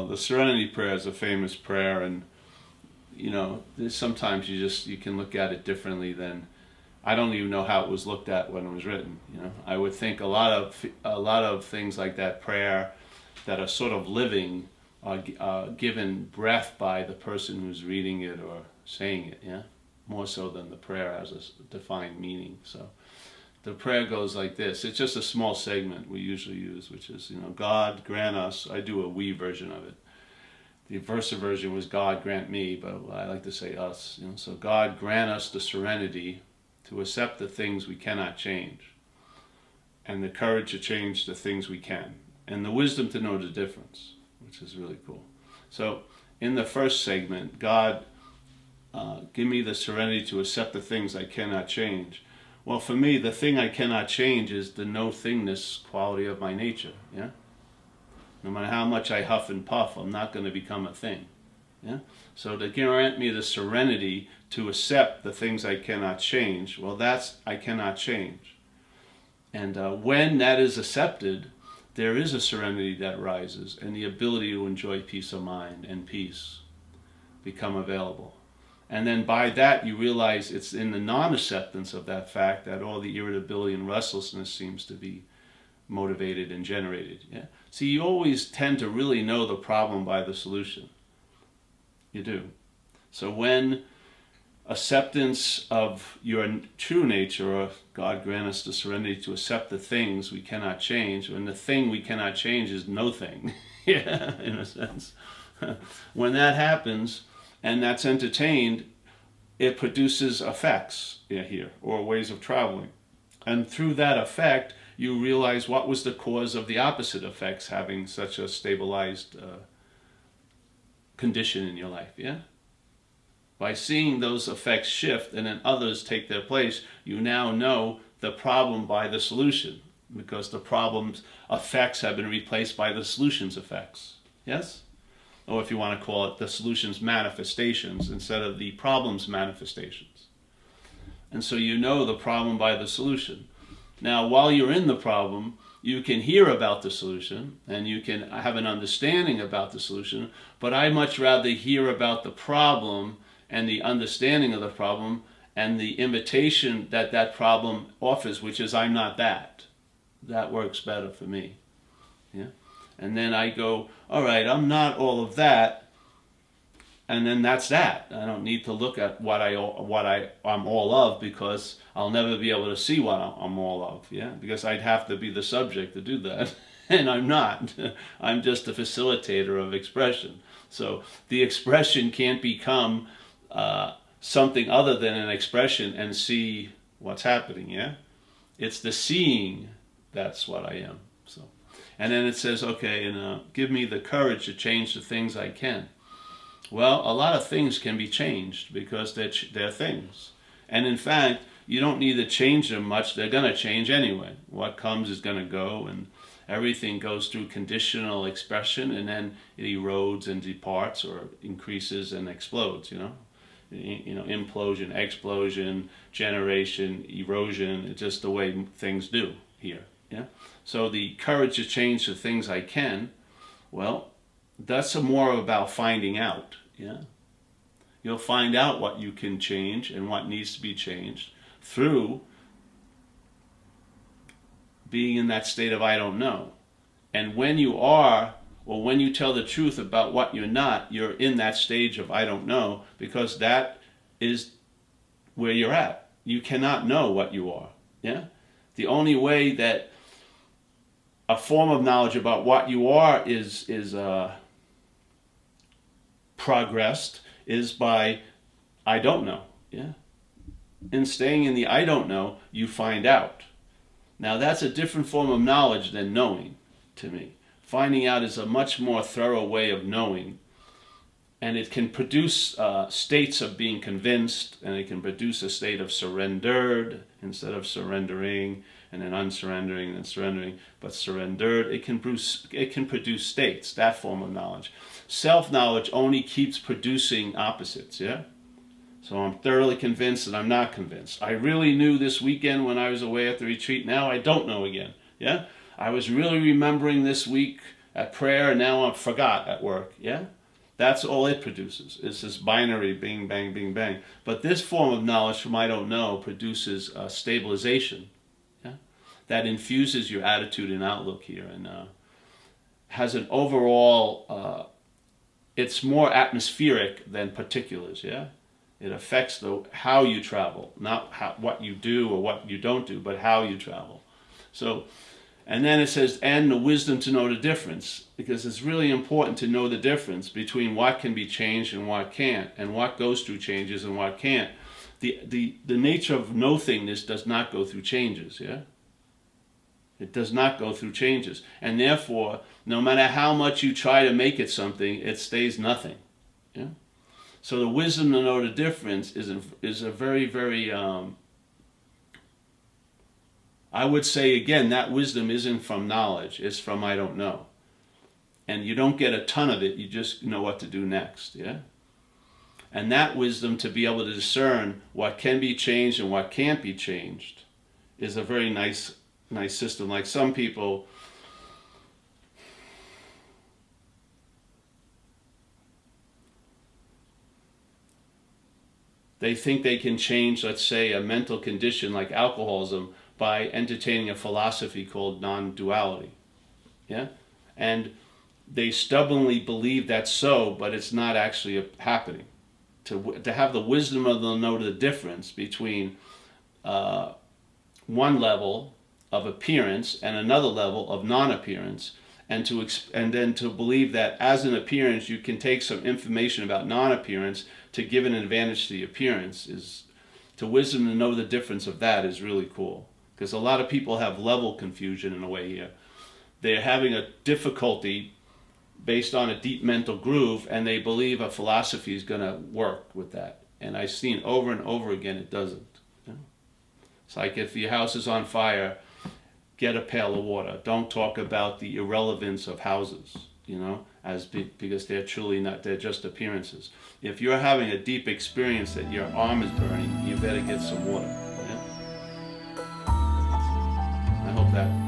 the Serenity Prayer is a famous prayer, and there's sometimes you can look at it differently than, I don't even know how it was looked at when it was written. I would think a lot of things like that prayer that are sort of living are given breath by the person who's reading it or saying it. Yeah, more so than the prayer has a defined meaning. So the prayer goes like this. It's just a small segment we usually use, which is, God grant us. I do a we version of it. The Versa version was God grant me, but I like to say us. So God grant us the serenity to accept the things we cannot change, and the courage to change the things we can, and the wisdom to know the difference, which is really cool. So in the first segment, God, give me the serenity to accept the things I cannot change. Well, for me, the thing I cannot change is the no-thingness quality of my nature. Yeah. No matter how much I huff and puff, I'm not going to become a thing. Yeah? So to grant me the serenity to accept the things I cannot change, well, that's I cannot change. And when that is accepted, there is a serenity that rises, and the ability to enjoy peace of mind and peace become available. And then by that, you realize it's in the non-acceptance of that fact that all the irritability and restlessness seems to be motivated and generated. Yeah. See, you always tend to really know the problem by the solution. You do. So when acceptance of your true nature, or God grant us the serenity to accept the things we cannot change, when the thing we cannot change is no thing, yeah, in a sense. When that happens and that's entertained, it produces effects here, or ways of traveling. And through that effect, you realize what was the cause of the opposite effects having such a stabilized condition in your life, yeah? By seeing those effects shift and then others take their place, you now know the problem by the solution, because the problem's effects have been replaced by the solution's effects, yes? Or if you want to call it the solution's manifestations instead of the problem's manifestations. And so you know the problem by the solution. Now, while you're in the problem, you can hear about the solution and you can have an understanding about the solution, but I much rather hear about the problem and the understanding of the problem and the invitation that that problem offers, which is I'm not that. That works better for me. Yeah? And then I go, all right, I'm not all of that. And then that's that. I don't need to look at what I'm all of, because I'll never be able to see what I'm all of. Yeah, because I'd have to be the subject to do that, and I'm not. I'm just a facilitator of expression. So the expression can't become something other than an expression and see what's happening. Yeah, it's the seeing. That's what I am. So, and then it says, okay, and give me the courage to change the things I can. Well, a lot of things can be changed because they're things. And in fact, you don't need to change them much. They're going to change anyway. What comes is going to go, and everything goes through conditional expression, and then it erodes and departs or increases and explodes, implosion, explosion, generation, erosion. It's just the way things do here. Yeah. So the courage to change the things I can, well, that's more about finding out, yeah? You'll find out what you can change and what needs to be changed through being in that state of I don't know. And when you are, or when you tell the truth about what you're not, you're in that stage of I don't know, because that is where you're at. You cannot know what you are, yeah? The only way that a form of knowledge about what you are is progressed is by I don't know. Yeah. In staying in the I don't know, you find out. Now that's a different form of knowledge than knowing to me. Finding out is a much more thorough way of knowing, and it can produce states of being convinced, and it can produce a state of surrendered instead of surrendering, and then unsurrendering and then surrendering, but surrendered. It can produce states, that form of knowledge. Self-knowledge only keeps producing opposites, yeah? So I'm thoroughly convinced and I'm not convinced. I really knew this weekend when I was away at the retreat. Now I don't know again, yeah? I was really remembering this week at prayer, and now I forgot at work. Yeah, that's all it produces. It's this binary bing bang bing bang. But this form of knowledge from I don't know produces stabilization. Yeah, that infuses your attitude and outlook here, and has an overall. It's more atmospheric than particulars. Yeah. It affects how you travel, not what you do or what you don't do, but how you travel. So, and then it says, and the wisdom to know the difference, because it's really important to know the difference between what can be changed and what can't, and what goes through changes and what can't. The nature of no-thingness does not go through changes, yeah? It does not go through changes. And therefore, no matter how much you try to make it something, it stays nothing, yeah? So the wisdom to know the difference is a very, very, I would say again, that wisdom isn't from knowledge, it's from I don't know. And you don't get a ton of it, you just know what to do next, yeah? And that wisdom to be able to discern what can be changed and what can't be changed is a very nice system. Like some people, they think they can change, let's say, a mental condition like alcoholism by entertaining a philosophy called non-duality. Yeah? And they stubbornly believe that's so, but it's not actually happening. To have the wisdom of the know the difference between one level of appearance and another level of non-appearance, and then to believe that as an appearance you can take some information about non-appearance to give an advantage to the appearance, is to wisdom to know the difference of that is really cool. Because a lot of people have level confusion in a way here. They're having a difficulty based on a deep mental groove, and they believe a philosophy is going to work with that. And I've seen over and over again it doesn't. You know? It's like if your house is on fire, get a pail of water. Don't talk about the irrelevance of houses, you know, because they're truly not, they're just appearances. If you're having a deep experience that your arm is burning, you better get some water. Yeah? I hope that